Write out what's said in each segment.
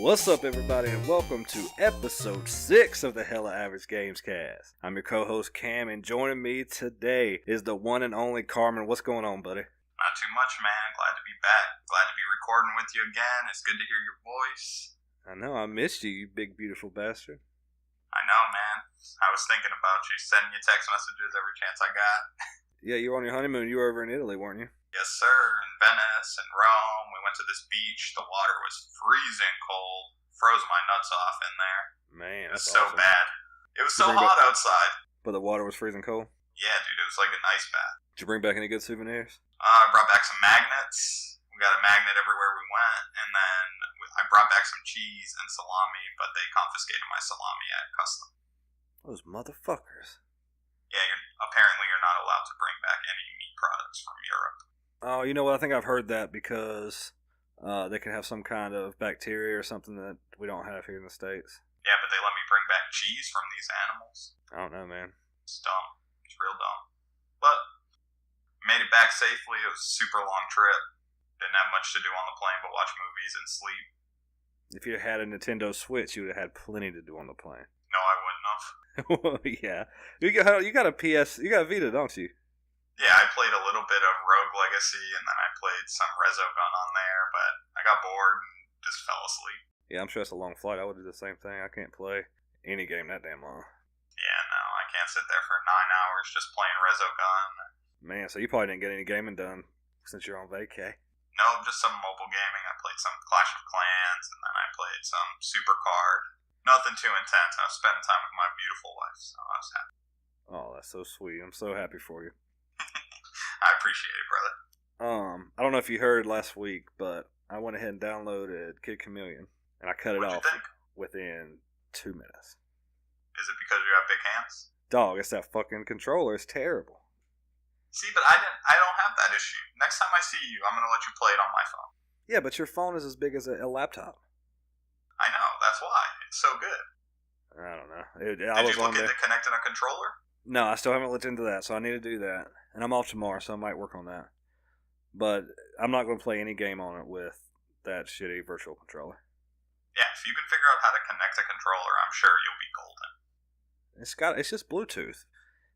What's up, everybody, and welcome to episode 6 of the Hella Average Gamescast. I'm your co-host Cam, and joining me today is the one and only Carmen. What's going on, buddy? Not too much, man. Glad to be back. Glad to be recording with you again. It's good to hear your voice. I know, I missed you, you big beautiful bastard. I know, man. I was thinking about you, sending you text messages every chance I got. Yeah, you were on your honeymoon. You were over in Italy, weren't you? Yes, sir. In Venice and Rome. We went to this beach. The water was freezing cold. Froze my nuts off in there. Man, it was that's so awesome. bad. It was so hot outside. But the water was freezing cold? Yeah, dude. It was like an ice bath. Did you bring back any good souvenirs? I brought back some magnets. We got a magnet everywhere we went. And then I brought back some cheese and salami, but they confiscated my salami at custom. Those motherfuckers. Yeah, apparently you're not allowed to bring back any meat products from Europe. Oh, you know what? I think I've heard that because they can have some kind of bacteria or something that we don't have here in the States. Yeah, but they let me bring back cheese from these animals. I don't know, man. It's dumb. It's real dumb. But made it back safely. It was a super long trip. Didn't have much to do on the plane but watch movies and sleep. If you had a Nintendo Switch, you would have had plenty to do on the plane. No, I wouldn't have. Well, yeah. You got a PS, you got a Vita, don't you? Yeah, I played a little bit of Rogue Legacy, and then I played some Resogun on there, but I got bored and just fell asleep. Yeah, I'm sure it's a long flight. I would do the same thing. I can't play any game that damn long. Yeah, no, I can't sit there for 9 hours just playing Resogun. Man, so you probably didn't get any gaming done since you're on vacay. No, just some mobile gaming. I played some Clash of Clans, and then I played some Supercard. Nothing too intense. I was spending time with my beautiful wife, so I was happy. Oh, that's so sweet. I'm so happy for you. I appreciate it, brother. I don't know if you heard last week, but I went ahead and downloaded Kid Chameleon, and I cut it What'd off you think? within 2 minutes. Is it because you have big hands? Dog, it's that fucking controller. It's terrible. See, but I don't have that issue. Next time I see you, I'm gonna let you play it on my phone. Yeah, but your phone is as big as a laptop. I know, that's why. It's so good. I don't know. Did you look into connecting a controller? No, I still haven't looked into that, so I need to do that. And I'm off tomorrow, so I might work on that. But I'm not going to play any game on it with that shitty virtual controller. Yeah, if you can figure out how to connect a controller, I'm sure you'll be golden. It's just Bluetooth.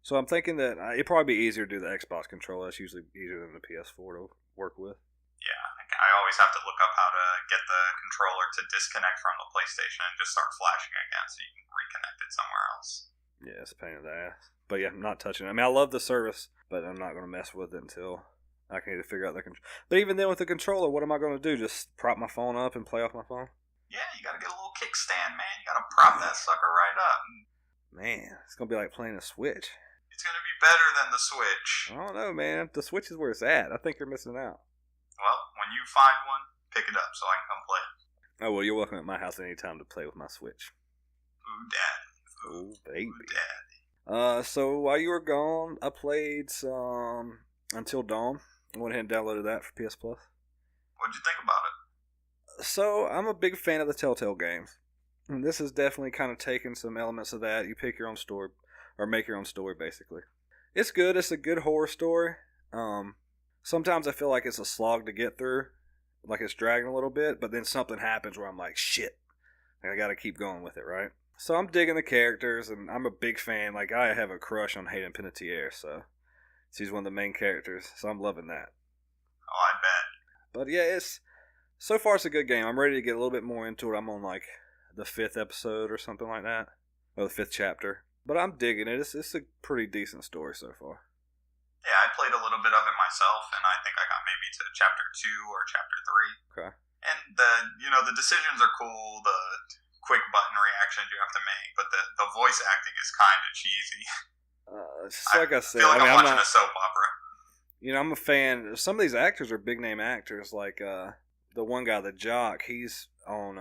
So I'm thinking that it'd probably be easier to do the Xbox controller. It's usually easier than the PS4 to work with. Yeah, I always have to look up how to get the controller to disconnect from the PlayStation and just start flashing again so you can reconnect it somewhere else. Yeah, it's a pain in the ass. But yeah, I'm not touching it. I mean, I love the service, but I'm not going to mess with it until I can either figure out the controller. But even then with the controller, what am I going to do? Just prop my phone up and play off my phone? Yeah, you got to get a little kickstand, man. You got to prop that sucker right up. Man, it's going to be like playing a Switch. It's going to be better than the Switch. I don't know, man. The Switch is where it's at. I think you're missing out. Well, when you find one, pick it up so I can come play it. Oh, well, you're welcome at my house anytime to play with my Switch. Ooh, daddy. Oh, baby. Ooh, daddy. So while you were gone, I played some Until Dawn. I went ahead and downloaded that for PS Plus. What'd you think about it? So, I'm a big fan of the Telltale games. And this is definitely kind of taking some elements of that. You pick your own story, or make your own story, basically. It's good. It's a good horror story. Sometimes I feel like it's a slog to get through. Like it's dragging a little bit, but then something happens where I'm like, shit. I gotta keep going with it, right? So I'm digging the characters, and I'm a big fan. Like, I have a crush on Hayden Panettiere, so she's one of the main characters, so I'm loving that. Oh, I bet. But yeah, so far it's a good game. I'm ready to get a little bit more into it. I'm on like the 5th episode or something like that, or the 5th chapter. But I'm digging it. It's a pretty decent story so far. Yeah, I played a little bit of it myself, and I think I got maybe to chapter 2 or chapter 3. Okay. And the decisions are cool, the quick button reactions you have to make, but the voice acting is kind of cheesy. Like I said, feel like I'm watching not a soap opera. You know, I'm a fan. Some of these actors are big name actors. Like the one guy, the jock, he's on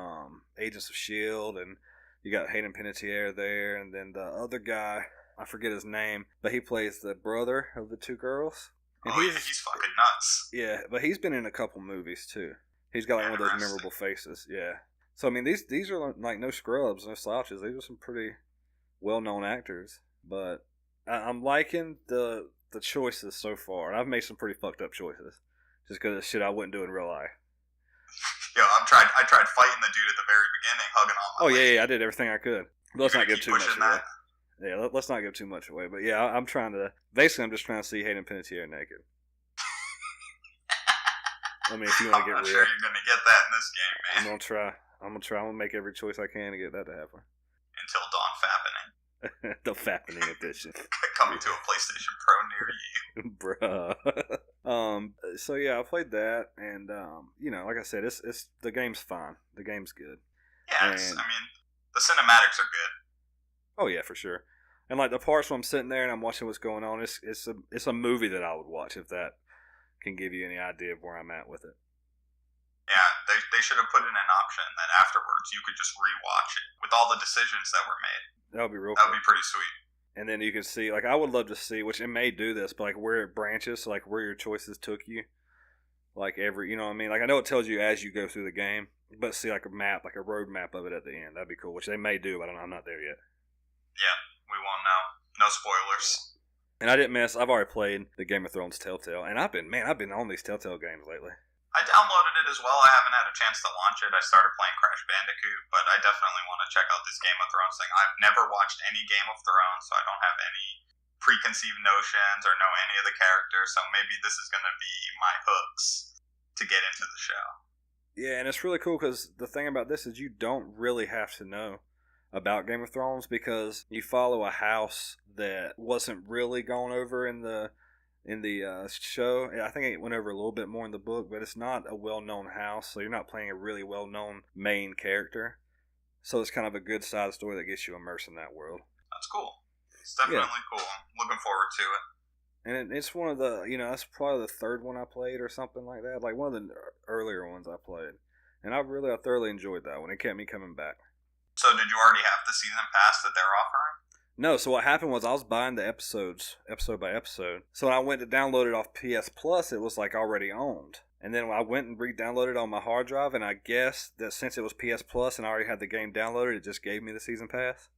Agents of S.H.I.E.L.D. and you got Hayden Panettiere there, and then the other guy, I forget his name, but he plays the brother of the two girls. And he's fucking nuts. Yeah, but he's been in a couple movies too. He's got like one of those memorable faces. Yeah. So I mean, these are like no scrubs, no slouches. These are some pretty well-known actors. But I'm liking the choices so far, and I've made some pretty fucked up choices just because of shit I wouldn't do in real life. Yo, I tried fighting the dude at the very beginning, hugging on my leg. Yeah, I did everything I could. Let's not give too much away. That? Yeah, let's not give too much away. But yeah, I'm trying to. Basically, I'm just trying to see Hayden Panettiere naked. I mean, if you want to get real, I'm not sure you're gonna get that in this game, man. I'm gonna try. I'm gonna make every choice I can to get that to happen. Until Dawn Fappening. The Fappening edition. Coming to a PlayStation Pro near you. Bruh. So yeah, I played that, and you know, like I said, it's the game's fine. The game's good. Yeah, I mean, the cinematics are good. Oh yeah, for sure. And like the parts where I'm sitting there and I'm watching what's going on, it's a movie that I would watch if that can give you any idea of where I'm at with it. Yeah, they should have put in an option that afterwards you could just rewatch it with all the decisions that were made. That would be real. That would be pretty sweet. And then you can see, like, I would love to see, which it may do this, but like where it branches, so, like where your choices took you, like every, you know what I mean? Like I know it tells you as you go through the game, but see like a map, like a road map of it at the end. That'd be cool, which they may do, but I'm not there yet. Yeah, we won't know. No spoilers. And I didn't miss. I've already played the Game of Thrones Telltale, and I've been on these Telltale games lately. I downloaded it as well. I haven't had a chance to launch it. I started playing Crash Bandicoot, but I definitely want to check out this Game of Thrones thing. I've never watched any Game of Thrones, so I don't have any preconceived notions or know any of the characters, so maybe this is going to be my hooks to get into the show. Yeah, and it's really cool because the thing about this is you don't really have to know about Game of Thrones because you follow a house that wasn't really gone over in the show. I think it went over a little bit more in the book, but it's not a well-known house, so you're not playing a really well-known main character. So it's kind of a good side story that gets you immersed in that world. That's cool. It's definitely cool. I'm looking forward to it. And it's one of the, you know, that's probably the third one I played or something like that. Like one of the earlier ones I played. And I thoroughly enjoyed that one. It kept me coming back. So did you already have the season pass that they're offering? No, so what happened was I was buying the episodes, episode by episode. So when I went to download it off PS Plus, it was like already owned. And then I went and re-downloaded it on my hard drive, and I guess that since it was PS Plus and I already had the game downloaded, it just gave me the season pass.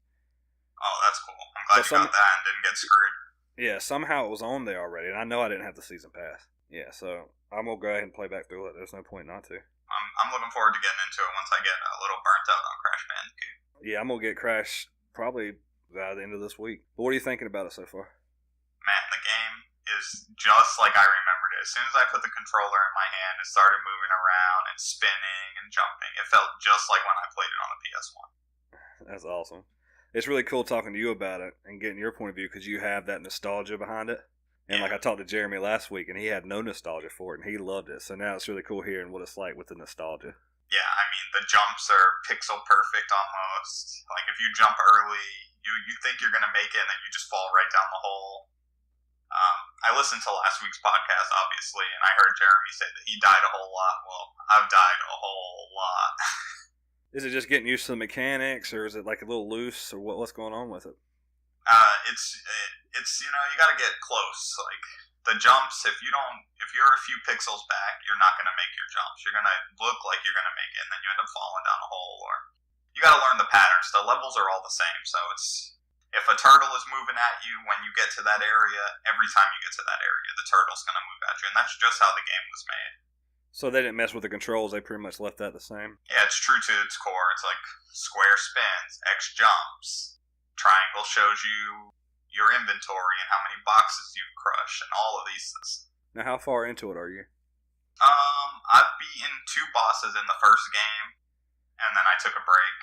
Oh, that's cool. I'm glad you got that and didn't get screwed. Yeah, somehow it was on there already, and I know I didn't have the season pass. Yeah, so I'm going to go ahead and play back through it. There's no point not to. I'm looking forward to getting into it once I get a little burnt out on Crash Bandicoot. Yeah, I'm going to get Crash probably by the end of this week. But what are you thinking about it so far? Man, the game is just like I remembered it. As soon as I put the controller in my hand, it started moving around and spinning and jumping. It felt just like when I played it on the PS1. That's awesome. It's really cool talking to you about it and getting your point of view because you have that nostalgia behind it. And like I talked to Jeremy last week, and he had no nostalgia for it, and he loved it. So now it's really cool hearing what it's like with the nostalgia. Yeah, I mean, the jumps are pixel perfect almost. Like, if you jump early, you think you're going to make it, and then you just fall right down the hole. I listened to last week's podcast, obviously, and I heard Jeremy say that he died a whole lot. Well, I've died a whole lot. Is it just getting used to the mechanics, or is it like a little loose, or what's going on with it? It's you know, you got to get close. Like the jumps, if you're a few pixels back, you're not going to make your jumps. You're going to look like you're going to make it, and then you end up falling down a hole. Or you got to learn the patterns. The levels are all the same, so it's if a turtle is moving at you when you get to that area, every time you get to that area, the turtle's going to move at you, and that's just how the game was made. So they didn't mess with the controls. They pretty much left that the same. Yeah, it's true to its core. It's like square spins, X jumps, triangle shows you your inventory and how many boxes you've crushed and all of these things. Now, how far into it are you? I've beaten 2 bosses in the first game, and then I took a break.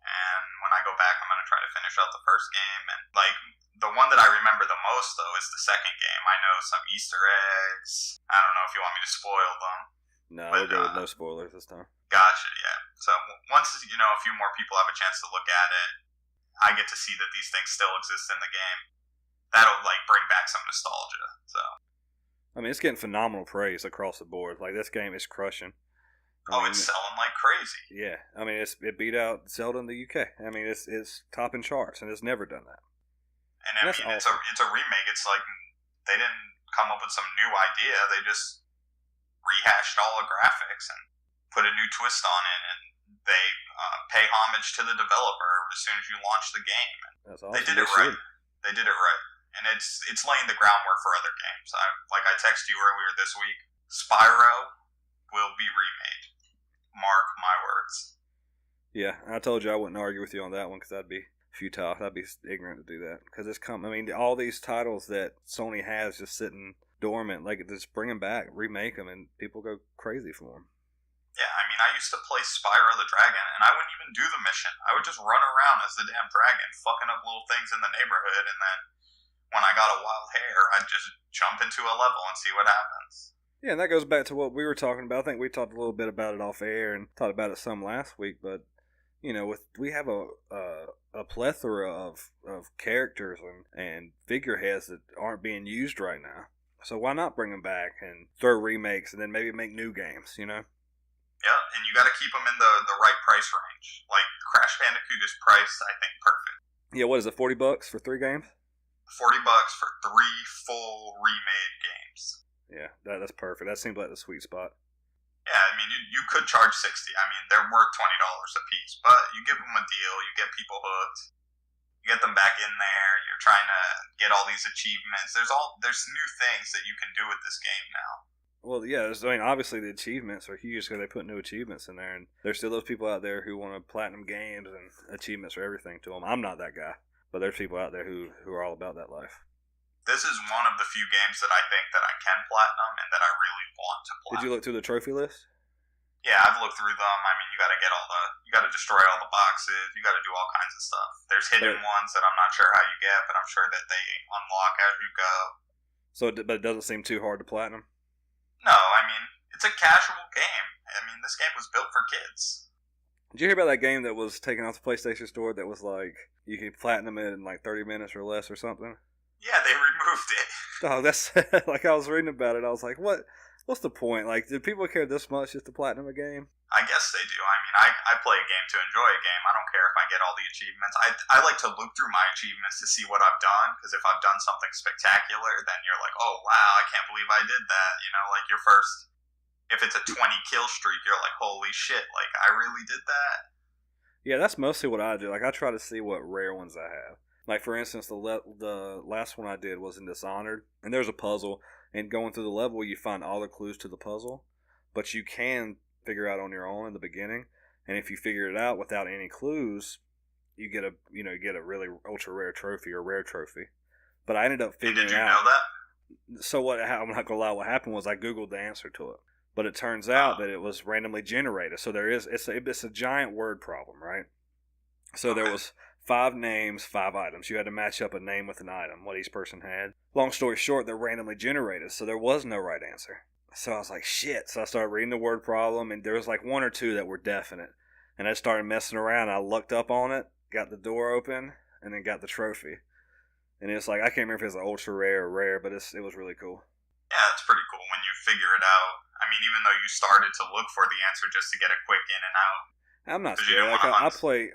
And when I go back, I'm going to try to finish out the first game. And like the one that I remember the most, though, is the second game. I know some Easter eggs. I don't know if you want me to spoil them. No, we'll go with no spoilers this time. Gotcha, yeah. So once, you know, a few more people have a chance to look at it, I get to see that these things still exist in the game. That'll, like, bring back some nostalgia, so. I mean, it's getting phenomenal praise across the board. Like, this game is crushing. It's selling like crazy. Yeah. I mean, it beat out Zelda in the UK. I mean, it's topping charts, and it's never done that. And I mean, awesome. it's a remake. It's like, they didn't come up with some new idea. They just rehashed all the graphics and put a new twist on it, and they pay homage to the developer as soon as you launch the game. That's awesome. They did it right. They did it right, and it's laying the groundwork for other games. I texted you earlier this week. Spyro will be remade. cards. Yeah, I told you I wouldn't argue with you on that one because that'd be futile. That'd be ignorant to do that. Because I mean, all these titles that Sony has just sitting dormant, like just bring them back, remake them, and people go crazy for them. Yeah, I mean, I used to play Spyro the Dragon, and I wouldn't even do the mission. I would just run around as the damn dragon, fucking up little things in the neighborhood, and then when I got a wild hair, I'd just jump into a level and see what happens. Yeah, and that goes back to what we were talking about. I think we talked a little bit about it off air and talked about it some last week, but you know, we have a plethora of characters and figureheads that aren't being used right now. So why not bring them back and throw remakes and then maybe make new games, you know? Yeah, and you got to keep them in the right price range. Like, Crash Bandicoot is priced, I think, perfect. Yeah, what is it, $40 for 3 games? $40 for 3 full remade games. Yeah, that's perfect. That seems like the sweet spot. Yeah, I mean, you could charge $60. I mean, they're worth $20 a piece, but you give them a deal, you get people hooked, you get them back in there, you're trying to get all these achievements. There's new things that you can do with this game now. Well, yeah, I mean, obviously the achievements are huge because they put new achievements in there, and there's still those people out there who want to platinum games and achievements for everything to them. I'm not that guy, but there's people out there who are all about that life. This is one of the few games that I think that I can platinum and that I really want to platinum. Did you look through the trophy list? Yeah, I've looked through them. I mean, you got to destroy all the boxes. You got to do all kinds of stuff. There's hidden ones that I'm not sure how you get, but I'm sure that they unlock as you go. But it doesn't seem too hard to platinum? No, I mean, it's a casual game. I mean, this game was built for kids. Did you hear about that game that was taken off the PlayStation Store that was like, you could platinum it in like 30 minutes or less or something? Yeah, they removed it. Oh, that's, like, I was reading about it, I was like, what's the point? Like, do people care this much just to platinum a game? I guess they do. I mean, I play a game to enjoy a game. I don't care if I get all the achievements. I like to look through my achievements to see what I've done, because if I've done something spectacular, then you're like, oh, wow, I can't believe I did that. You know, like your first, if it's a 20 kill streak, you're like, holy shit, like, I really did that? Yeah, that's mostly what I do. Like, I try to see what rare ones I have. Like, for instance, the last one I did was in Dishonored, and there's a puzzle, and going through the level, you find all the clues to the puzzle, but you can figure out on your own in the beginning, and if you figure it out without any clues, you get a really ultra rare trophy or rare trophy. But I ended up figuring out. Did you know that? So I'm not gonna lie. What happened was I googled the answer to it, but it turns out that it was randomly generated. So it's a giant word problem, right? So there was 5 names, 5 items. You had to match up a name with an item, what each person had. Long story short, they're randomly generated, so there was no right answer. So I was like, shit. So I started reading the word problem, and there was like 1 or 2 that were definite. And I started messing around. I looked up on it, got the door open, and then got the trophy. And it's like, I can't remember if it was ultra rare or rare, but it was really cool. Yeah, it's pretty cool when you figure it out. I mean, even though you started to look for the answer just to get a quick in and out. I'm not scared. Like,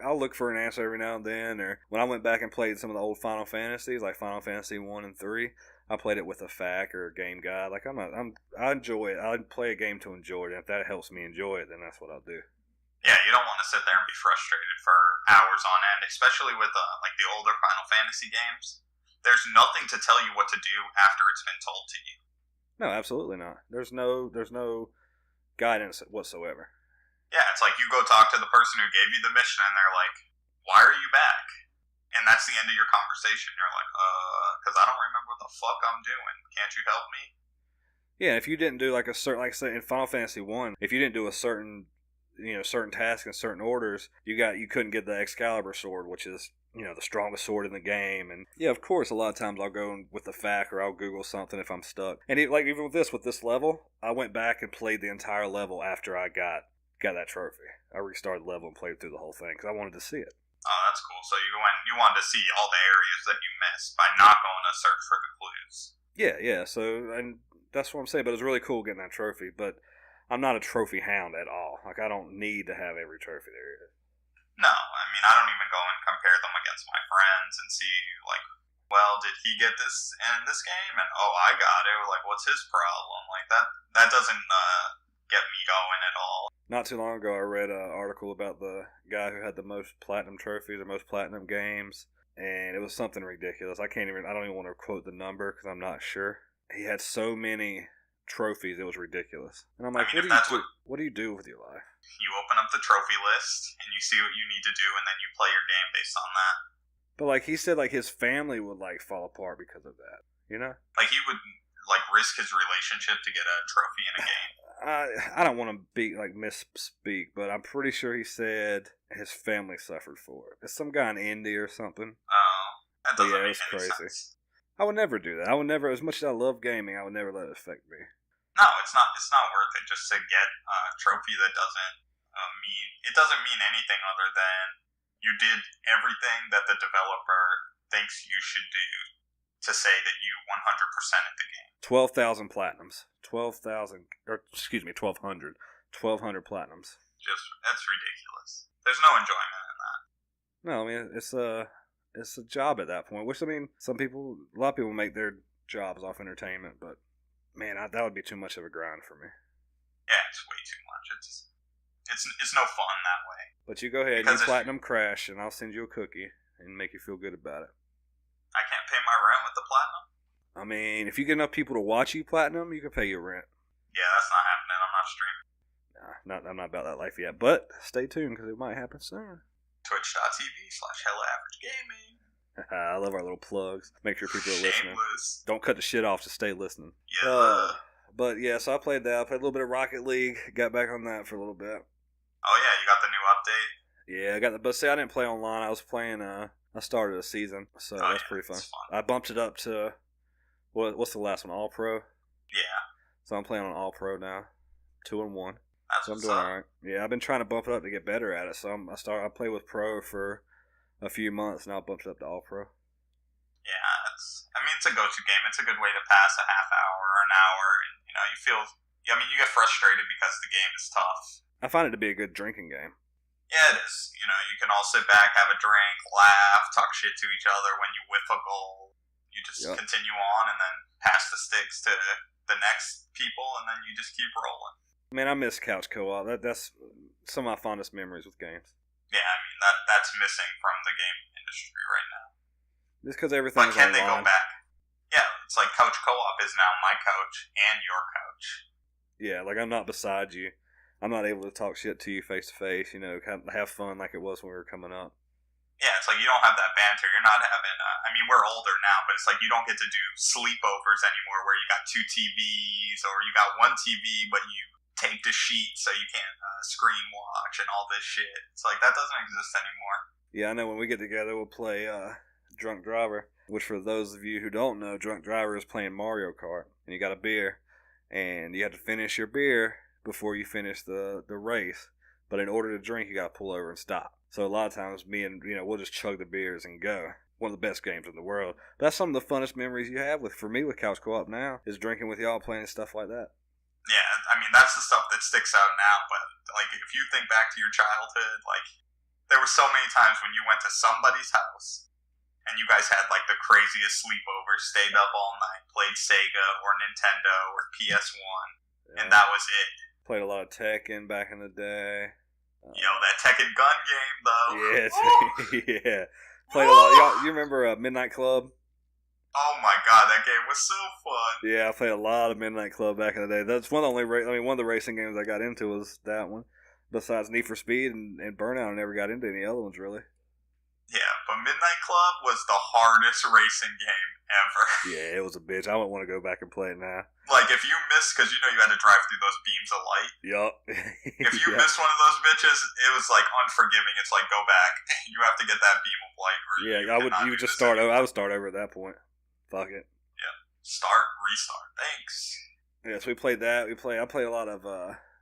I'll look for an answer every now and then. Or when I went back and played some of the old Final Fantasies, like Final Fantasy 1 and 3, I played it with a FAQ or a game guide. Like, I enjoy it. I play a game to enjoy it. And if that helps me enjoy it, then that's what I'll do. Yeah, you don't want to sit there and be frustrated for hours on end, especially with like the older Final Fantasy games. There's nothing to tell you what to do after it's been told to you. No, absolutely not. There's no guidance whatsoever. Yeah, it's like you go talk to the person who gave you the mission and they're like, why are you back? And that's the end of your conversation. You're like, because I don't remember what the fuck I'm doing. Can't you help me? Yeah, if you didn't do like a certain, like say in Final Fantasy 1, if you didn't do a certain tasks in certain orders, you couldn't get the Excalibur sword, which is, the strongest sword in the game. And yeah, of course, a lot of times I'll go with the FAQ or I'll Google something if I'm stuck. And even with this level, I went back and played the entire level after I got that trophy. I restarted the level and played through the whole thing because I wanted to see it. Oh, that's cool. So you wanted to see all the areas that you missed by not going to search for the clues. Yeah. So, and that's what I'm saying. But it was really cool getting that trophy. But I'm not a trophy hound at all. Like, I don't need to have every trophy there is. No, I mean, I don't even go and compare them against my friends and see, like, well, did he get this in this game? And, oh, I got it. Like, what's his problem? Like, that doesn't get me going at all. Not too long ago, I read an article about the guy who had the most platinum trophies or most platinum games, and it was something ridiculous. I don't even want to quote the number because I'm not sure. He had so many trophies. It was ridiculous. And I'm like, what do you do with your life? You open up the trophy list and you see what you need to do, and then you play your game based on that. But like he said, like his family would like fall apart because of that. You know, like he would like risk his relationship to get a trophy in a game. I don't want to misspeak, but I'm pretty sure he said his family suffered for it. It's some guy in India or something. Oh, that doesn't make any crazy. sense. I would never do that. I would never, as much as I love gaming, I would never let it affect me. No, it's not worth it just to get a trophy that doesn't mean anything other than you did everything that the developer thinks you should do to say that you 100%ed the game. 12,000 platinums. 1,200 platinums. That's ridiculous. There's no enjoyment in that. No, I mean, it's a job at that point, which, I mean, a lot of people make their jobs off entertainment, but man, that would be too much of a grind for me. Yeah, it's way too much. It's no fun that way. But you go ahead and you platinum Crash, and I'll send you a cookie and make you feel good about it. I can't pay my rent with the platinum? I mean, if you get enough people to watch you platinum, you can pay your rent. Yeah, that's not happening. I'm not streaming. Nah, I'm not about that life yet. But stay tuned, because it might happen soon. Twitch.tv/HelloAverageGaming. I love our little plugs. Make sure people are listening. Shameless. Don't cut the shit off, just stay listening. Yeah. But yeah, so I played that. I played a little bit of Rocket League. Got back on that for a little bit. Oh yeah, you got the new update? Yeah, but see, I didn't play online. I was playing, I started a season, so that's pretty fun. I bumped it up to, what's the last one, All Pro? Yeah. So I'm playing on All Pro now, 2-1. That's so I'm doing alright. Yeah, I've been trying to bump it up to get better at it. So I played with Pro for a few months, now I bumped it up to All Pro. Yeah, it's a go-to game. It's a good way to pass a half hour or an hour, and you get frustrated because the game is tough. I find it to be a good drinking game. Yeah, it is. You can all sit back, have a drink, laugh, talk shit to each other. When you whiff a goal, you just continue on and then pass the sticks to the next people, and then you just keep rolling. Man, I miss couch co-op. That's some of my fondest memories with games. Yeah, that's missing from the game industry right now. Just because everything's online. But can they go back? Yeah, it's like couch co-op is now my couch and your couch. Yeah, like I'm not beside you. I'm not able to talk shit to you face to face, have fun like it was when we were coming up. Yeah, it's like you don't have that banter. You're not having, we're older now, but it's like you don't get to do sleepovers anymore where you got 2 TVs or you got 1 TV, but you taped a sheet so you can't screen watch and all this shit. It's like that doesn't exist anymore. Yeah, I know when we get together, we'll play Drunk Driver, which for those of you who don't know, Drunk Driver is playing Mario Kart, and you got a beer, and you have to finish your beer before you finish the race. But in order to drink, you got to pull over and stop. So a lot of times, we'll just chug the beers and go. One of the best games in the world. That's some of the funnest memories you have for me with Couch Co-op now, is drinking with y'all, playing stuff like that. Yeah, that's the stuff that sticks out now. But like, if you think back to your childhood, like, there were so many times when you went to somebody's house and you guys had like the craziest sleepovers, stayed up all night, played Sega or Nintendo or PS1, and that was it. Played a lot of Tekken back in the day. Yo, that Tekken gun game though. Yeah, yeah. Played a lot. You remember Midnight Club? Oh my god, that game was so fun. Yeah, I played a lot of Midnight Club back in the day. That's one of the racing games I got into was that one. Besides Need for Speed and Burnout, I never got into any other ones really. Yeah, but Midnight Club was the hardest racing game ever. Yeah, it was a bitch. I wouldn't want to go back and play it now. Like, if you missed, because you had to drive through those beams of light. Yup. If you missed one of those bitches, it was like unforgiving. It's like, go back. You have to get that beam of light. You would just start over. I would start over at that point. Fuck it. Yeah. Start, restart. Thanks. Yeah, so we played that. I played a lot of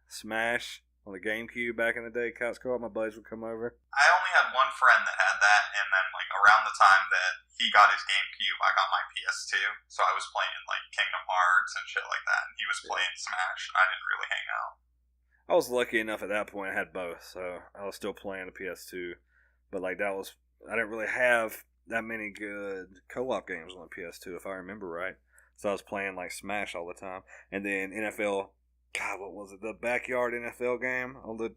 Smash on the GameCube back in the day. Couch Co-op, my buddies would come over. I only had one friend that had that, and then like around the time that he got his GameCube, I got my PS2. So I was playing like Kingdom Hearts and shit like that, and he was playing Smash. I didn't really hang out. I was lucky enough at that point. I had both, so I was still playing the PS2. But like I didn't really have that many good co-op games on the PS2, if I remember right. So I was playing like Smash all the time, and then NFL. God, what was it? The backyard NFL game on the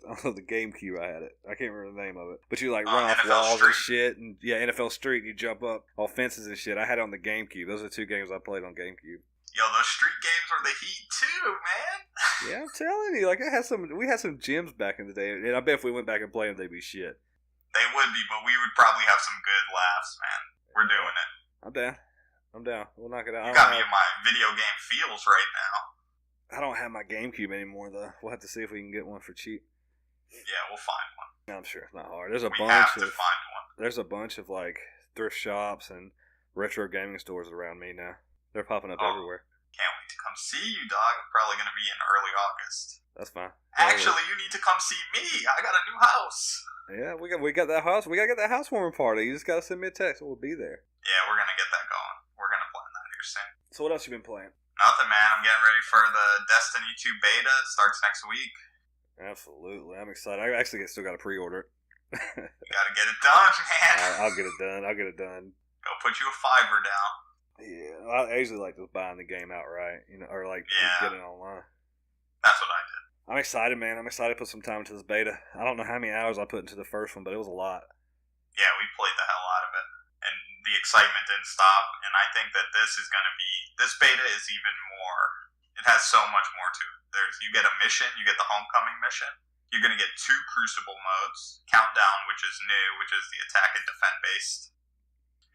GameCube. I had it. I can't remember the name of it. But you like run off NFL walls Street. and shit, and yeah, NFL Street. You jump up all fences and shit. I had it on the GameCube. Those are the 2 games I played on GameCube. Yo, those Street games were the heat too, man. Yeah, I'm telling you, like we had some gems back in the day, and I bet if we went back and played them, they'd be shit. They would be, but we would probably have some good laughs, man. We're doing it. I'm down. We'll knock it out. You got me in my video game feels right now. I don't have my GameCube anymore, though. We'll have to see if we can get one for cheap. Yeah, we'll find one. I'm sure it's not hard. There's a We have to find one. There's a bunch of like thrift shops and retro gaming stores around me now. They're popping up everywhere. Can't wait to come see you, dog. I'm probably going to be in early August. That's fine. Actually, you need to come see me. I got a new house. Yeah, we got that house. We got to get that housewarming party. You just got to send me a text and we'll be there. Yeah, we're going to get that going. We're going to plan that here soon. So what else you been playing? Nothing, man. I'm getting ready for the Destiny 2 beta. It starts next week. Absolutely. I'm excited. I actually still got to pre-order it. You got to get it done, man. I'll get it done. Go put you a $5 down. Yeah, I usually like just buying the game outright, or like getting it online. That's what I did. I'm excited, man. I'm excited to put some time into this beta. I don't know how many hours I put into the first one, but it was a lot. Yeah, we played the hell out of it. And the excitement didn't stop. And I think that this beta is even more, it has so much more to it. You get a mission, you get the homecoming mission. You're going to get 2 Crucible modes. Countdown, which is new, which is the attack and defend based.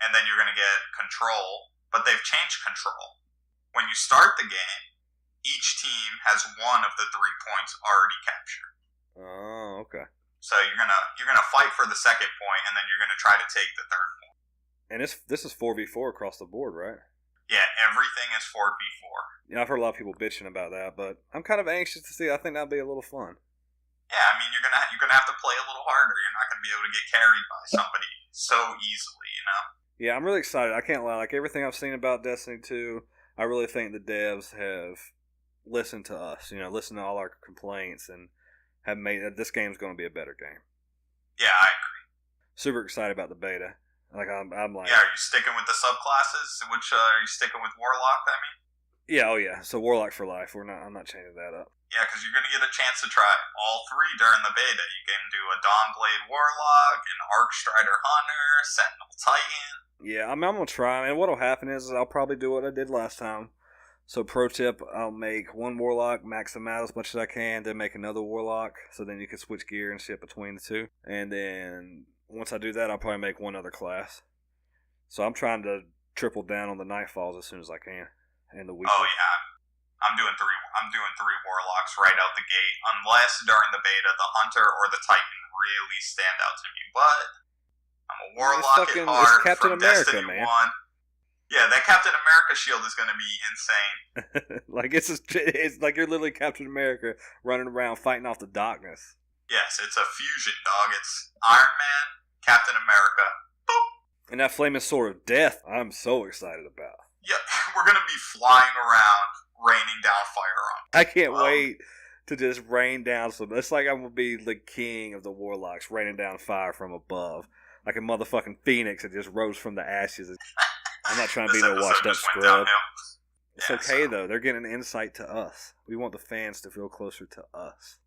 And then you're going to get Control, but they've changed Control. When you start the game, each team has 1 of the 3 points already captured. Oh, okay. So you're gonna fight for the second point, and then you're gonna try to take the third point. And this is 4v4 across the board, right? Yeah, everything is 4v4. Yeah, I've heard a lot of people bitching about that, but I'm kind of anxious to see. I think that'll be a little fun. Yeah, I mean, you're gonna have to play a little harder. You're not gonna be able to get carried by somebody so easily, you know. Yeah, I'm really excited. I can't lie. Like everything I've seen about Destiny 2, I really think the devs have listened to us. Listened to all our complaints and have made this game's going to be a better game. Yeah, I agree. Super excited about the beta. Like I'm like. Yeah, are you sticking with the subclasses? Which are you sticking with Warlock? I mean. Yeah, oh yeah. So Warlock for life. I'm not changing that up. Yeah, because you're gonna get a chance to try all 3 during the beta. You can do a Dawnblade Warlock, an Arcstrider Hunter, Sentinel Titan. Yeah, I'm gonna try. And what'll happen is I'll probably do what I did last time. So pro tip, I'll make 1 Warlock, max them out as much as I can, then make another Warlock, so then you can switch gear and shit between the 2. And then once I do that, I'll probably make 1 other class. So I'm trying to triple down on the Nightfalls as soon as I can. And the weekly. Oh yeah, I'm doing 3 Warlocks right out the gate, unless during the beta the Hunter or the Titan really stand out to me. But I'm a Warlock at heart Captain from America, Destiny man. 1. Yeah, that Captain America shield is going to be insane. Like it's like you're literally Captain America running around fighting off the darkness. Yes, it's a fusion, dog. It's Iron Man, Captain America, boop. And that flaming sword of death, I'm so excited about. Yeah, we're going to be flying around, raining down fire on. I can't wait to just rain down some. It's like I'm going to be the king of the Warlocks, raining down fire from above. Like a motherfucking phoenix that just rose from the ashes. I'm not trying to be no washed up scrub. It's okay, though. They're getting an insight to us. We want the fans to feel closer to us.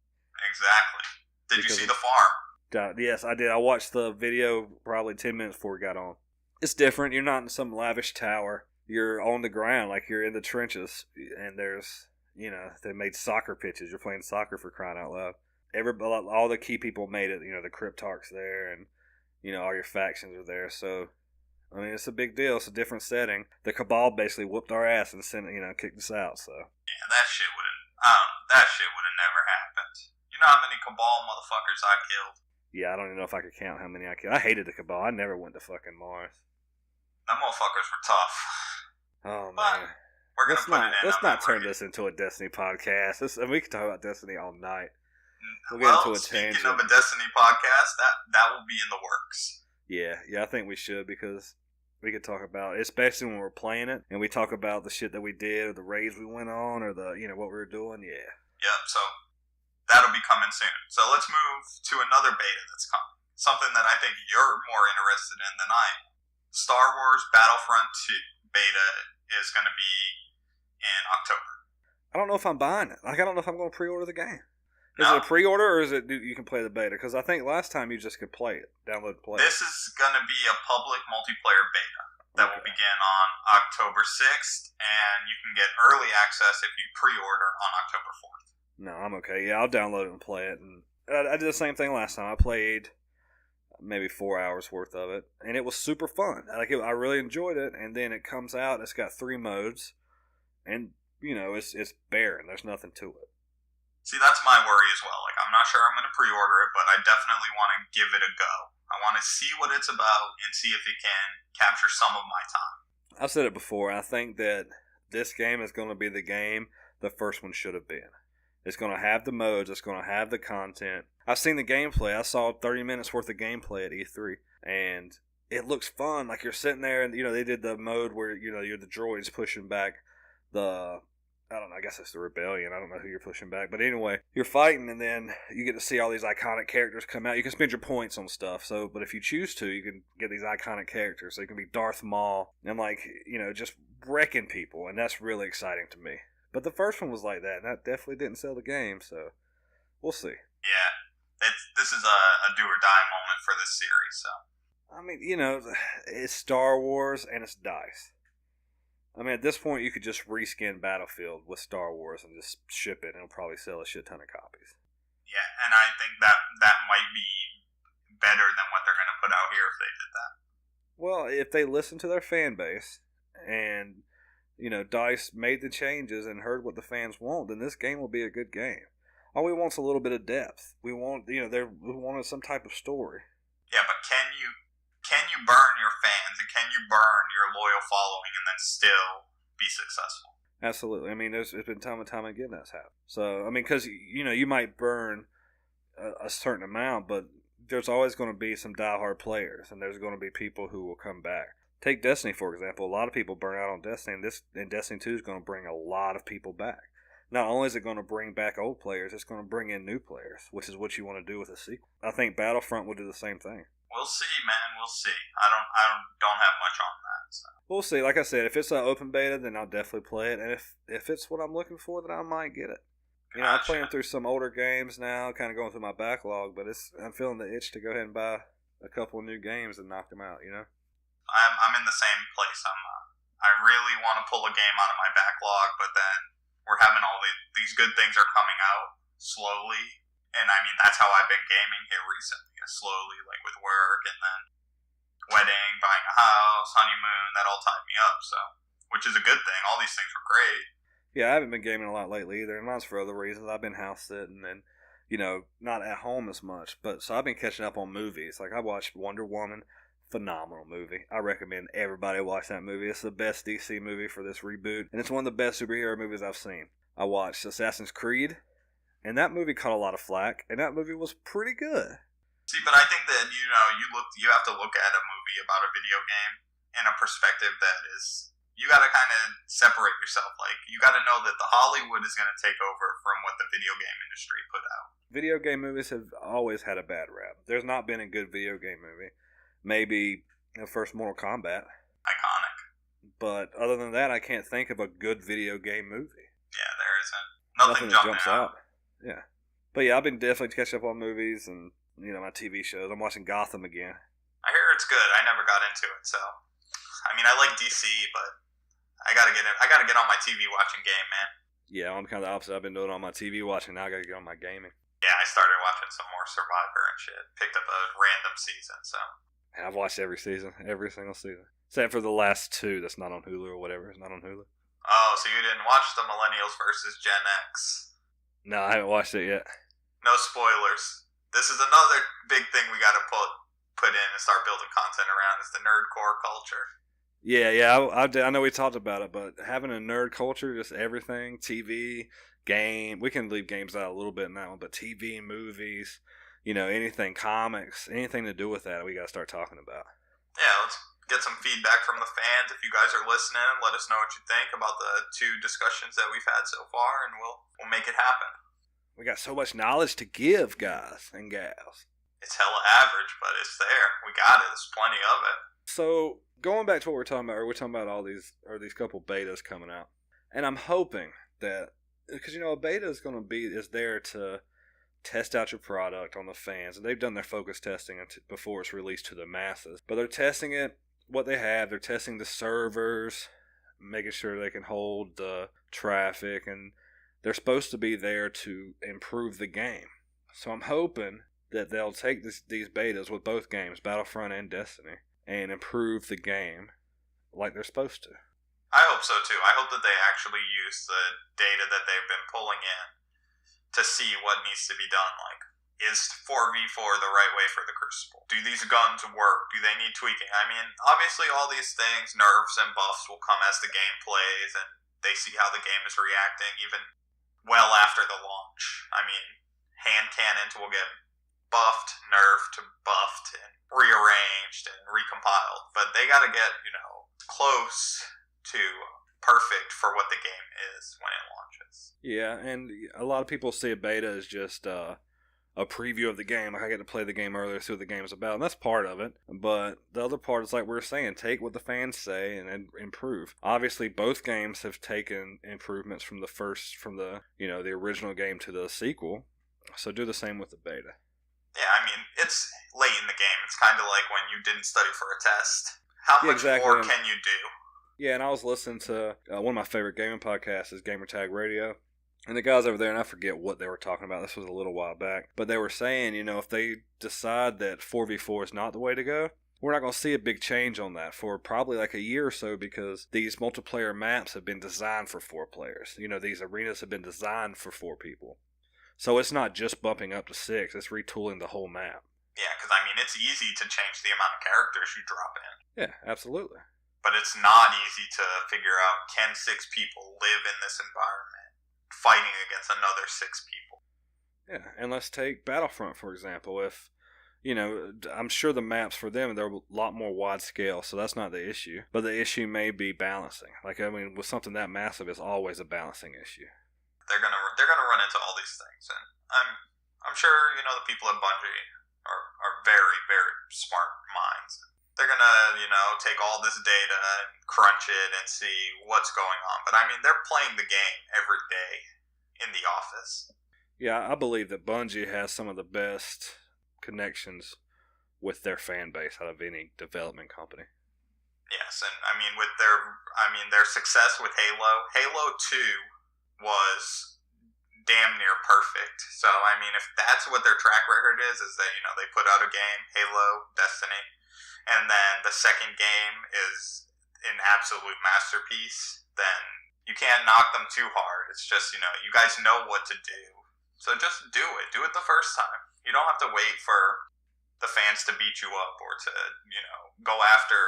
Exactly. Did you see the farm? Yes, I did. I watched the video probably 10 minutes before it got on. It's different. You're not in some lavish tower. You're on the ground, like you're in the trenches. And there's, they made soccer pitches. You're playing soccer, for crying out loud. All the key people made it. The Cryptarch's there, and, all your factions are there. So, I mean, it's a big deal. It's a different setting. The Cabal basically whooped our ass and kicked us out. So yeah, that shit would have never happened. You know how many Cabal motherfuckers I killed? Yeah, I don't even know if I could count how many I killed. I hated the Cabal. I never went to fucking Mars. Them motherfuckers were tough. Oh but man, we're gonna put it in. Let's not turn this into a Destiny podcast. We can talk about Destiny all night. Speaking of a Destiny podcast, that will be in the works. Yeah, I think we should, because we could talk about, especially when we're playing it, and we talk about the shit that we did, or the raids we went on, or the what we were doing. Yeah. Yep. So that'll be coming soon. So let's move to another beta that's coming. Something that I think you're more interested in than I am. Star Wars Battlefront 2 beta is going to be in October. I don't know if I'm buying it. Like, I don't know if I'm going to pre-order the game. Is it a pre-order, or is it you can play the beta? Because I think last time you just could play it, download and play it. This is going to be a public multiplayer beta. that will begin on October 6th, and you can get early access if you pre-order on October 4th. No, I'm okay. Yeah, I'll download it and play it. And I did the same thing last time. I played maybe 4 hours worth of it, and it was super fun. I really enjoyed it. And then it comes out. It's got 3 modes, and it's barren. There's nothing to it. See, that's my worry as well. Like, I'm not sure I'm going to pre-order it, but I definitely want to give it a go. I want to see what it's about and see if it can capture some of my time. I've said it before. I think that this game is going to be the game the first one should have been. It's going to have the modes. It's going to have the content. I've seen the gameplay. I saw 30 minutes worth of gameplay at E3, and it looks fun. Like, you're sitting there, and they did the mode where you're the droids pushing back the. I don't know, I guess it's the rebellion. I don't know who you're pushing back. But anyway, you're fighting, and then you get to see all these iconic characters come out. You can spend your points on stuff. But if you choose to, you can get these iconic characters. So you can be Darth Maul and, just wrecking people. And that's really exciting to me. But the first one was like that, and that definitely didn't sell the game. So we'll see. Yeah, this is a do-or-die moment for this series. So I mean, it's Star Wars, and it's DICE. I mean, at this point, you could just reskin Battlefield with Star Wars and just ship it, and it'll probably sell a shit ton of copies. Yeah, and I think that might be better than what they're going to put out here if they did that. Well, if they listen to their fan base and, DICE made the changes and heard what the fans want, then this game will be a good game. All we want is a little bit of depth. We want, we wanted some type of story. Yeah, but can you burn your fans and can you burn your loyal following and then still be successful? Absolutely. I mean, it's been time and time again that's happened. So, I mean, because, you might burn a certain amount, but there's always going to be some diehard players, and there's going to be people who will come back. Take Destiny, for example. A lot of people burn out on Destiny, and Destiny 2 is going to bring a lot of people back. Not only is it going to bring back old players, it's going to bring in new players, which is what you want to do with a sequel. I think Battlefront will do the same thing. We'll see, man. We'll see. I don't have much on that. So. We'll see. Like I said, if it's an open beta, then I'll definitely play it. And if it's what I'm looking for, then I might get it. Gotcha. I'm playing through some older games now, kind of going through my backlog, but I'm feeling the itch to go ahead and buy a couple of new games and knock them out, I'm in the same place. I really want to pull a game out of my backlog, but then we're having all these good things are coming out slowly. And I mean, that's how I've been gaming here recently, slowly, like with work and then wedding, buying a house, honeymoon, that all tied me up, so, which is a good thing. All these things were great. Yeah, I haven't been gaming a lot lately either, and mine's for other reasons. I've been house sitting and, not at home as much, but so I've been catching up on movies. Like, I watched Wonder Woman, phenomenal movie. I recommend everybody watch that movie. It's the best DC movie for this reboot, and it's one of the best superhero movies I've seen. I watched Assassin's Creed, and that movie caught a lot of flack, and that movie was pretty good. See, but I think that, you have to look at a movie about a video game in a perspective that is, you got to kind of separate yourself. Like, you got to know that the Hollywood is going to take over from what the video game industry put out. Video game movies have always had a bad rap. There's not been a good video game movie. Maybe the first Mortal Kombat. Iconic. But other than that, I can't think of a good video game movie. Yeah, there isn't. Nothing that jumps out. Yeah. But yeah, I've been definitely catching up on movies and, my TV shows. I'm watching Gotham again. I hear it's good. I never got into it, so. I mean, I like DC, but I gotta get on my TV watching game, man. Yeah, I'm kind of the opposite. I've been doing it on my TV watching. Now I gotta get on my gaming. Yeah, I started watching some more Survivor and shit. Picked up a random season, so. And I've watched every season, every single season. Except for the last 2 that's not on Hulu or whatever. It's not on Hulu. Oh, so you didn't watch the Millennials versus Gen X? No, I haven't watched it yet. No spoilers. This is another big thing we gotta put in and start building content around is the nerdcore culture. Yeah, I know we talked about it, but having a nerd culture, just everything, TV, game, we can leave games out a little bit in that one, but TV, movies, anything, comics, anything to do with that, we got to start talking about. Yeah, let's get some feedback from the fans. If you guys are listening, let us know what you think about the 2 discussions that we've had so far, and we'll make it happen. We got so much knowledge to give, guys and gals. It's hella average, but it's there. We got it. There's plenty of it. So, going back to what we're talking about, we're talking about all these couple betas coming out. And I'm hoping that, because, a beta is there to test out your product on the fans. And they've done their focus testing before it's released to the masses. But they're testing it what they have. They're testing the servers, making sure they can hold the traffic, and they're supposed to be there to improve the game. So I'm hoping that they'll take these betas with both games, Battlefront and Destiny, and improve the game like they're supposed to. I hope so too. I hope that they actually use the data that they've been pulling in to see what needs to be done. Like, is 4v4 the right way for the Crucible? Do these guns work? Do they need tweaking? I mean, obviously all these things, nerfs and buffs, will come as the game plays and they see how the game is reacting even well after the launch. I mean, hand cannons will get buffed, nerfed, buffed, and rearranged and recompiled. But they got to get, close to perfect for what the game is when it launches. Yeah, and a lot of people see a beta as just a preview of the game. Like, I get to play the game earlier, see what the game's about, and that's part of it. But the other part is, like we were saying, take what the fans say and improve. Obviously, both games have taken improvements from the original game to the sequel. So do the same with the beta. Yeah, I mean, it's late in the game. It's kind of like when you didn't study for a test. How much more can you do? Yeah, and I was listening to one of my favorite gaming podcasts is Gamertag Radio. And the guys over there, and I forget what they were talking about. This was a little while back. But they were saying, if they decide that 4v4 is not the way to go, we're not going to see a big change on that for probably like a year or so, because these multiplayer maps have been designed for 4 players. These arenas have been designed for 4 people. So it's not just bumping up to 6, it's retooling the whole map. Yeah, because it's easy to change the amount of characters you drop in. Yeah, absolutely. But it's not easy to figure out, can 6 people live in this environment fighting against another 6 people? Yeah, and let's take Battlefront, for example. If, I'm sure the maps for them, they're a lot more wide scale, so that's not the issue. But the issue may be balancing. With something that massive, it's always a balancing issue. They're gonna run into all these things, and I'm sure the people at Bungie are very, very smart minds. They're gonna take all this data and crunch it and see what's going on. But they're playing the game every day in the office. Yeah, I believe that Bungie has some of the best connections with their fan base out of any development company. Yes, and with their success with Halo 2 was damn near perfect. So if that's what their track record is that they put out a game, Halo, Destiny, and then the second game is an absolute masterpiece, then you can't knock them too hard. It's just you guys know what to do, so just do it the first time. You don't have to wait for the fans to beat you up or to go after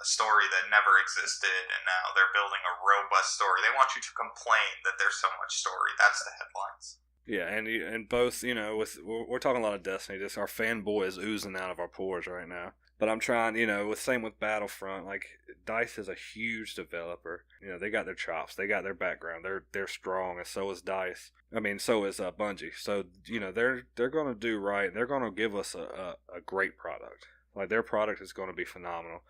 a story that never existed and now they're building a robust story. They want you to complain that there's so much story. That's the headlines. Yeah, and both, we're talking a lot of Destiny. Just our fanboy is oozing out of our pores right now. But I'm trying, same with Battlefront. Like, DICE is a huge developer. They got their chops, they got their background. They're strong, and so is DICE. So is Bungie. So they're going to do right. They're going to give us a great product. Like, their product is going to be phenomenal.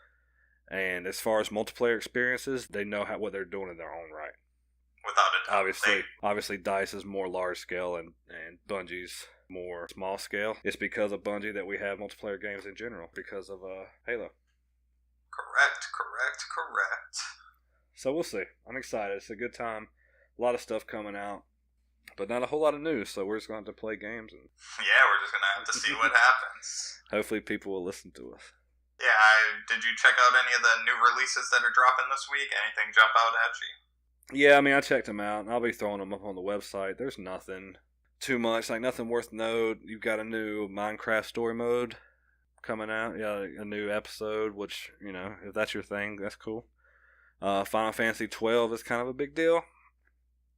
And as far as multiplayer experiences, they know what they're doing in their own right. Without a doubt. Obviously, DICE is more large scale, and Bungie's more small scale. It's because of Bungie that we have multiplayer games in general, because of Halo. Correct. So we'll see. I'm excited. It's a good time. A lot of stuff coming out, but not a whole lot of news, so we're just going to have to play games. Yeah, we're just going to have to see what happens. Hopefully people will listen to us. Yeah, did you check out any of the new releases that are dropping this week? Anything jump out at you? Yeah, I checked them out, and I'll be throwing them up on the website. There's nothing too much, nothing worth note. You've got a new Minecraft story mode coming out. Yeah, a new episode, which, if that's your thing, that's cool. Final Fantasy 12 is kind of a big deal,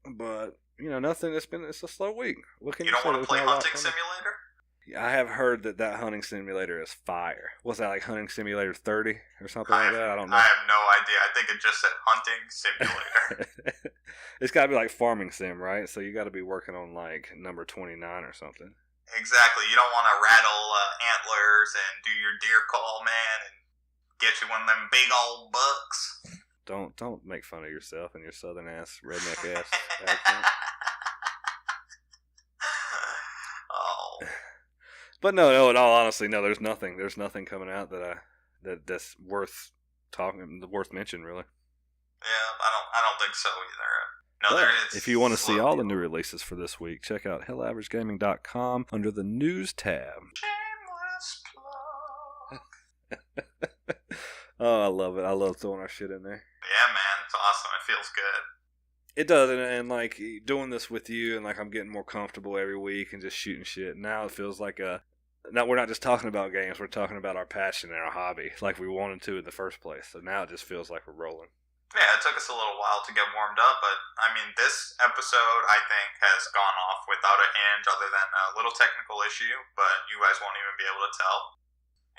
but nothing. It's a slow week. What can you don't say? Want to play Hunting Simulator? I have heard that Hunting Simulator is fire. What's that, like Hunting Simulator 30 or something like that? I don't know. I have no idea. I think it just said Hunting Simulator. It's got to be like Farming Sim, right? So you got to be working on like number 29 or something. Exactly. You don't want to rattle antlers and do your deer call, man, and get you one of them big old bucks. Don't make fun of yourself and your southern ass, redneck ass accent. Oh. But no, in all honesty, no. There's nothing coming out that's worth worth mention, really. Yeah, I don't think so either. No, But there is. if you want to see all the new releases for this week, check out HellAverageGaming.com under the News tab. Shameless plug. Oh, I love it. I love throwing our shit in there. Yeah, man, it's awesome. It feels good. It does, and like doing this with you, and like I'm getting more comfortable every week and just shooting shit. Now it feels like now we're not just talking about games, we're talking about our passion and our hobby, like we wanted to in the first place. So now it just feels like we're rolling. Yeah, it took us a little while to get warmed up, but I mean, this episode I think has gone off without a hinge, other than a little technical issue. But you guys won't even be able to tell.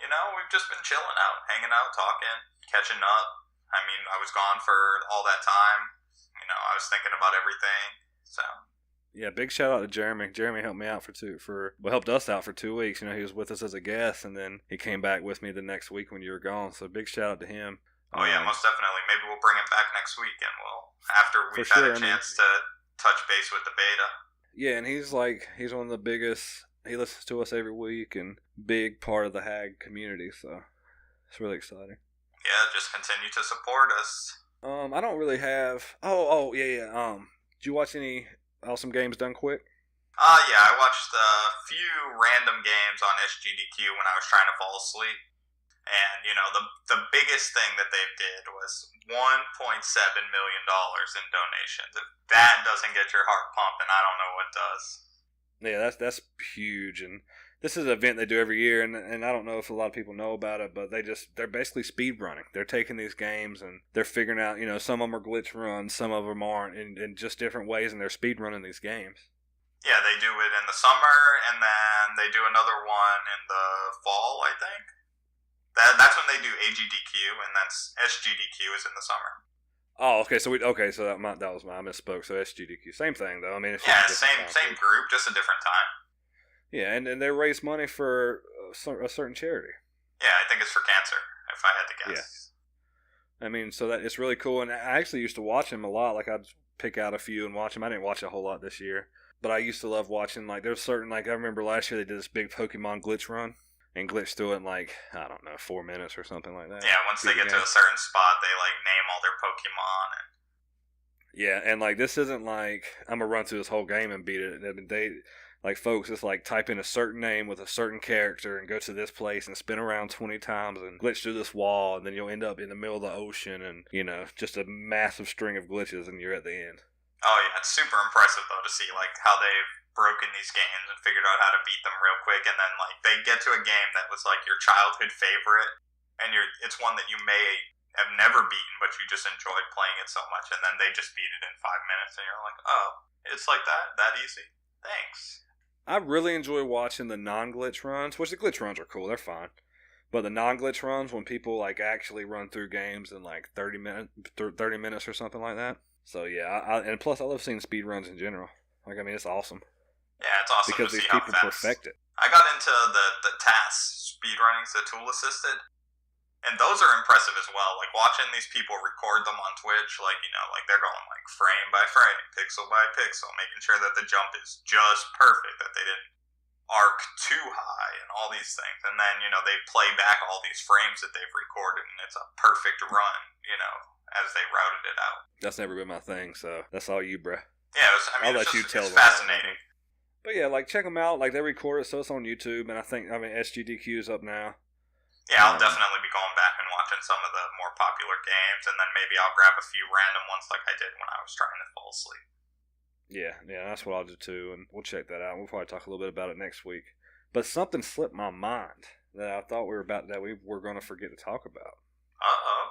You know, we've just been chilling out, hanging out, talking, catching up. I mean, I was gone for all that time. You know, I was thinking about everything. So yeah, big shout out to Jeremy. Jeremy helped me out helped us out for 2 weeks. You know, he was with us as a guest, and then he came back with me the next week when you were gone. So big shout out to him. Oh yeah, most definitely. Maybe we'll bring him back next week, and after we've had a chance to touch base with the beta. Yeah, and he's one of the biggest. He listens to us every week, and big part of the Hag community. So it's really exciting. Yeah, just continue to support us. I don't really have. Oh yeah. Did you watch any Awesome Games Done Quick? Yeah, I watched a few random games on SGDQ when I was trying to fall asleep. And, you know, the biggest thing that they did was $1.7 million in donations. If that doesn't get your heart pumping, I don't know what does. Yeah, that's huge. And this is an event they do every year, and I don't know if a lot of people know about it, but they're basically speed running. They're taking these games and they're figuring out, you know, some of them are glitch runs, some of them aren't, in just different ways, and they're speed running these games. Yeah, they do it in the summer, and then they do another one in the fall, I think. That's when they do AGDQ, and then SGDQ is in the summer. Oh, okay. So that was I misspoke. So SGDQ, same thing though. I mean, it's same group, just a different time. Yeah, and they raise money for a certain charity. Yeah, I think it's for cancer, if I had to guess. Yeah. I mean, so that it's really cool, and I actually used to watch him a lot. Like I'd pick out a few and watch him. I didn't watch a whole lot this year, but I used to love watching. Like there's certain, like I remember last year they did this big Pokemon glitch run. And glitch through it in 4 minutes or something like that. Yeah, once they get to a certain spot, they name all their Pokemon. Yeah, and this isn't like I'm gonna run through this whole game and beat it. I mean, folks, it's type in a certain name with a certain character and go to this place and spin around 20 times and glitch through this wall, and then you'll end up in the middle of the ocean, and just a massive string of glitches, and you're at the end. Oh yeah, it's super impressive though to see how they've broken these games and figured out how to beat them real quick, and then they get to a game that was your childhood favorite, and it's one that you may have never beaten, but you just enjoyed playing it so much, and then they just beat it in 5 minutes, and you're like, oh, it's that easy. Thanks. I really enjoy watching the non-glitch runs, which the glitch runs are cool, they're fine. But the non-glitch runs, when people actually run through games in 30 minutes or something like that. So yeah, and plus I love seeing speed runs in general. It's awesome. Yeah, it's awesome because to these see how people fast. perfect it. I got into the task speedrunnings, the tool assisted, and those are impressive as well. Watching these people record them on Twitch, they're going frame by frame, pixel by pixel, making sure that the jump is just perfect, that they didn't arc too high, and all these things. And then they play back all these frames that they've recorded, and it's a perfect run, as they routed it out. That's never been my thing, so that's all you, bruh. Yeah, I'll let you tell them. It's fascinating. But yeah, check them out. They record it, so it's on YouTube, and I think SGDQ is up now. Yeah, I'll definitely be going back and watching some of the more popular games, and then maybe I'll grab a few random ones like I did when I was trying to fall asleep. Yeah, that's what I'll do too, and we'll check that out. We'll probably talk a little bit about it next week. But something slipped my mind that I thought we were going to forget to talk about. Uh-oh.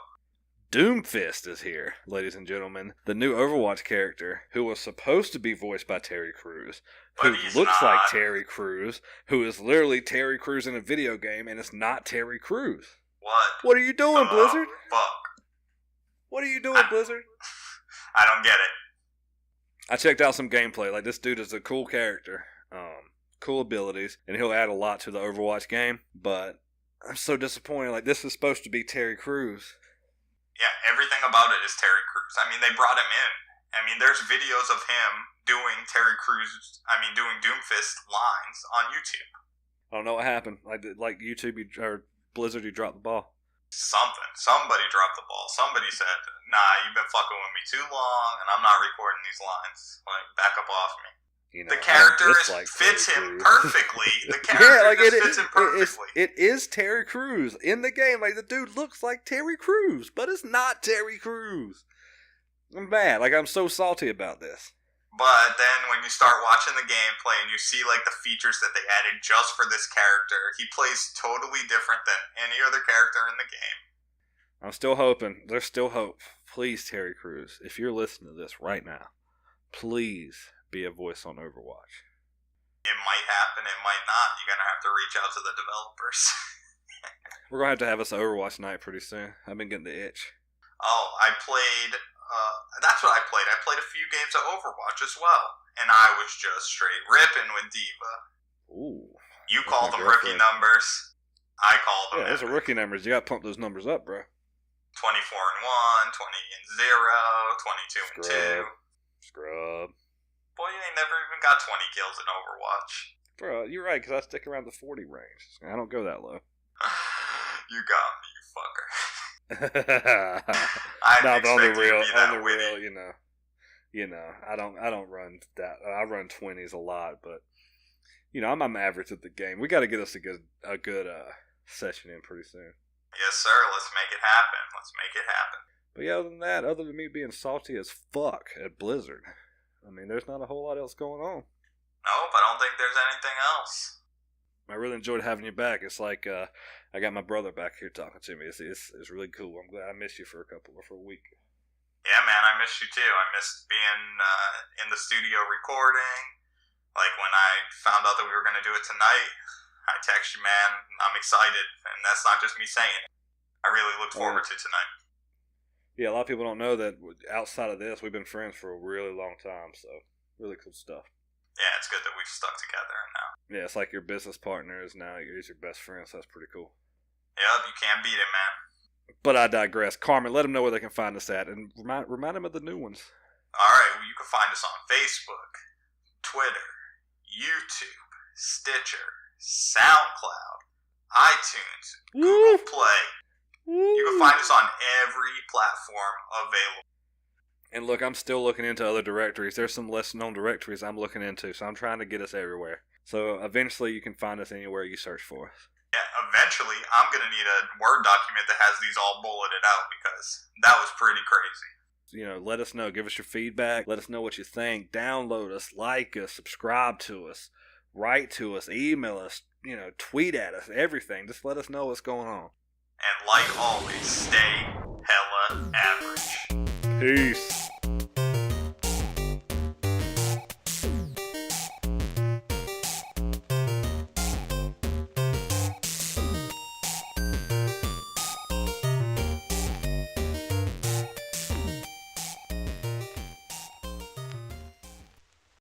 Doomfist is here, ladies and gentlemen. The new Overwatch character, who was supposed to be voiced by Terry Crews, who looks like Terry Crews, who is literally Terry Crews in a video game, and it's not Terry Crews. What are you doing, Blizzard? Fuck. What are you doing, Blizzard? I don't get it. I checked out some gameplay. This dude is a cool character, cool abilities, and he'll add a lot to the Overwatch game, but I'm so disappointed. This is supposed to be Terry Crews. Yeah, everything about it is Terry Crews. They brought him in. There's videos of him doing doing Doomfist lines on YouTube. I don't know what happened. YouTube, or Blizzard, you dropped the ball. Somebody dropped the ball. Somebody said, "Nah, you've been fucking with me too long, and I'm not recording these lines. Like, back up off me." The character fits him perfectly. The character fits him perfectly. It is Terry Crews in the game. Like, the dude looks like Terry Crews, but it's not Terry Crews. I'm mad. Like, I'm so salty about this. But then when you start watching the gameplay and you see, like, the features that they added just for this character, he plays totally different than any other character in the game. I'm still hoping. There's still hope. Please, Terry Crews, if you're listening to this right now, please be a voice on Overwatch. It might happen. It might not. You're going to have to reach out to the developers. We're going to have us an Overwatch night pretty soon. I've been getting the itch. Oh, I played... that's what I played. I played a few games of Overwatch as well, and I was just straight ripping with Diva. Ooh. You called them rookie numbers. I called them. Yeah, those are rookie numbers. You got to pump those numbers up, bro. 24-1, 20-0, 22-2. Scrub. Boy, you ain't never even got 20 kills in Overwatch. Bro, you're right, because I stick around the 40 range. I don't go that low. You got me, you fucker. No, but on the real, you know, I don't run that. I run 20s a lot, but I'm average at the game. We got to get us a good session in pretty soon. Yes, sir. Let's make it happen. But yeah, other than me being salty as fuck at Blizzard, I mean, there's not a whole lot else going on. Nope, I don't think there's anything else. I really enjoyed having you back. It's like I got my brother back here talking to me. It's really cool. I'm glad I missed you for a week. Yeah, man, I missed you too. I missed being in the studio recording. Like when I found out that we were going to do it tonight, I text you, man. I'm excited, and that's not just me saying it. I really look forward to tonight. Yeah, a lot of people don't know that outside of this, we've been friends for a really long time. So really cool stuff. Yeah, it's good that we've stuck together now. Yeah, it's like your business partner is now your best friend, so that's pretty cool. Yep, you can't beat it, man. But I digress. Carmen, let them know where they can find us at, and remind them of the new ones. All right, well, you can find us on Facebook, Twitter, YouTube, Stitcher, SoundCloud, iTunes, Google Play. You can find us on every platform available. And look, I'm still looking into other directories. There's some less known directories I'm looking into, so I'm trying to get us everywhere. So eventually you can find us anywhere you search for us. Yeah, eventually I'm going to need a Word document that has these all bulleted out because that was pretty crazy. Let us know. Give us your feedback. Let us know what you think. Download us, like us, subscribe to us, write to us, email us, tweet at us, everything. Just let us know what's going on. And like always, stay hella average. Peace.